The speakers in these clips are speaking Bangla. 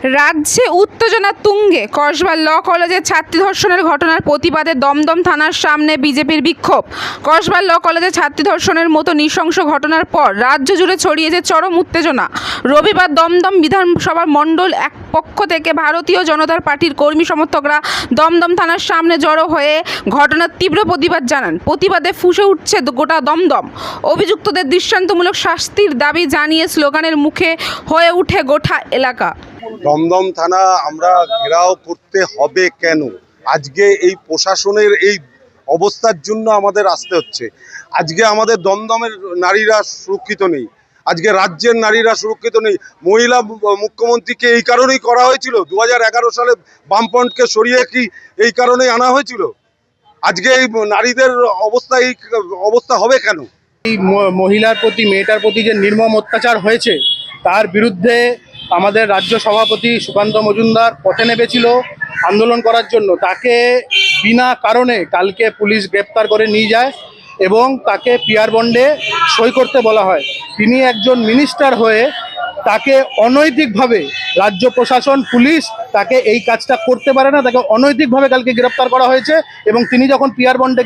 রাজ্যে উত্তেজনা তুঙ্গে। কসবা ল কলেজে ছাত্রী ধর্ষণের ঘটনার প্রতিবাদে দমদম থানার সামনে বিজেপির বিক্ষোভ। কসবা ল কলেজে ছাত্রী ধর্ষণের মতো নৃশংস ঘটনার পর রাজ্য জুড়ে ছড়িয়েছে চরম উত্তেজনা। রবিবার দমদম বিধানসভার মণ্ডল এক পক্ষ থেকে ভারতীয় জনতা পার্টির কর্মী সমর্থকরা দমদম থানার সামনে জড়ো হয়ে ঘটনার তীব্র প্রতিবাদ জানান। প্রতিবাদে ফুঁসে উঠছে গোটা দমদম। অভিযুক্তদের দৃষ্টান্তমূলক শাস্তির দাবি জানিয়ে স্লোগানের মুখে হয়ে উঠে গোটা এলাকা। দমদম থানা আমরা ঘেরাও করতে হবে কেন? আজকে এই প্রশাসনের এই অবস্থার জন্য আমাদের আসতে হচ্ছে। আজকে আমাদের দমদমের নারীরা সুরক্ষিত নেই, আজকে রাজ্যের নারীরা সুরক্ষিত নেই। মহিলা মুখ্যমন্ত্রীকে এই কারণেই করা হয়েছিল, 2011 সালে বামফ্রন্টকে সরিয়ে কি এই কারণেই আনা হয়েছিল? আজকে এই নারীদের এই অবস্থা হবে কেন? এই মহিলার প্রতি, মেয়েটার প্রতি যে নির্মম অত্যাচার হয়েছে তার বিরুদ্ধে আমাদের রাজ্য সভাপতি সুকান্ত মজুমদার পথে নেমেছিল আন্দোলন করার জন্য। তাকে বিনা কারণে কালকে পুলিশ গ্রেপ্তার করে নিয়ে যায় এবং তাকে পিআর বন্ডে সই করতে বলা হয়। তিনি একজন মিনিস্টার হয়ে তাকে অনৈতিকভাবে রাজ্য প্রশাসন, পুলিশ তাকে এই কাজটা করতে পারে না, তাকে অনৈতিকভাবে কালকে গ্রেপ্তার করা হয়েছে। এবং তিনি যখন পিআর বন্ডে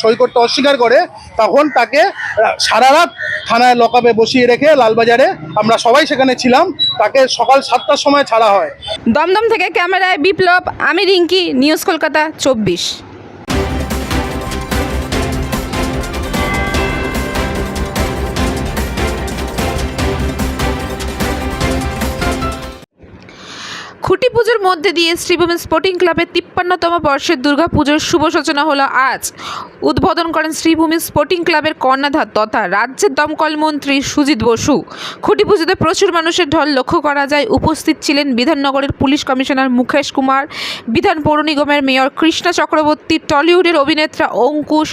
সই করতে অস্বীকার করে তখন তাকে সারা রাত থানায় লকআপে বসিয়ে রেখে লালবাজারে, আমরা সবাই সেখানে ছিলাম, তাকে সকাল 7টার সময় ছাড়া হয়। দমদম থেকে ক্যামেরায় বিপ্লব, আমি রিঙ্কি, নিউজ কলকাতা 24। খুঁটি পুজোর মধ্যে দিয়ে শ্রীভূমি স্পোর্টিং ক্লাবের 53তম বর্ষের দুর্গাপুজোর শুভ সূচনা হলো আজ। উদ্বোধন করেন শ্রীভূমি স্পোর্টিং ক্লাবের কর্ণধার তথা রাজ্যের দমকল মন্ত্রী সুজিত বসু। খুঁটি পুজোতে প্রচুর মানুষের ঢল লক্ষ্য করা যায়। উপস্থিত ছিলেন বিধাননগরের পুলিশ কমিশনার মুকেশ কুমার, বিধান পৌর নিগমের মেয়র কৃষ্ণা চক্রবর্তী, টলিউডের অভিনেতা অঙ্কুশ,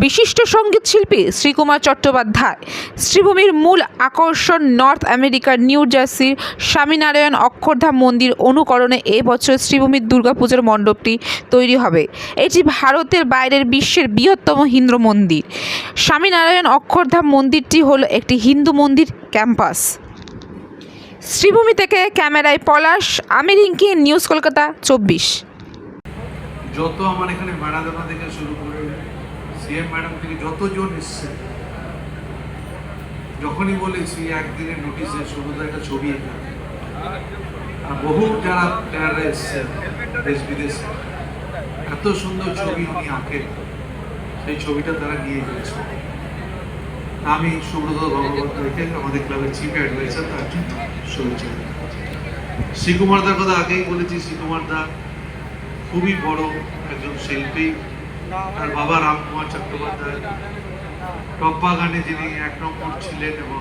বিশিষ্ট সঙ্গীত শিল্পী শ্রীকুমার চট্টোপাধ্যায়। শ্রীভূমির মূল আকর্ষণ নর্থ আমেরিকার নিউ জার্সির স্বামীনারায়ণ অক্ষরধাম মন্দির অনুকরণে এবছর শ্রীভূমির দুর্গাপুজোর মণ্ডপটি তৈরি হবে। এটি ভারতের বাইরের বিশ্বের বৃহত্তম হিন্দু মন্দির। স্বামীনারায়ণ অক্ষরধাম মন্দিরটি হলো একটি হিন্দু মন্দির ক্যাম্পাস। শ্রীভূমি থেকে ক্যামেরায় পলাশ, আমি রিঙ্কি, নিউজ কলকাতা 24। যত আমার এখানে ম্যাডামা থেকে শুরু করে সিএম ম্যাডাম থেকে যতজন এসছে, যখনই বলেছি একদিনের নোটিশে শুধু একটা ছবি এখানে, আর বহু যারা এসছেন দেশ বিদেশে, এত সুন্দর ছবি উনি আঁকেন, সেই ছবিটা তারা নিয়ে গেছে। আমি সুব্রত গঙ্গোপাধ্যায়কে, আমাদের ক্লাবের চিফ অ্যাডভাইজার, তার জন্য শুভেচ্ছা। শ্রীকুমার দার কথা আগেই বলেছি, শ্রীকুমার দা খুবই বড় একজন শিল্পী। তার বাবা রামকুমার চট্টোপাধ্যায় টপ্পা গানে যিনি 1 নম্বর ছিলেন এবং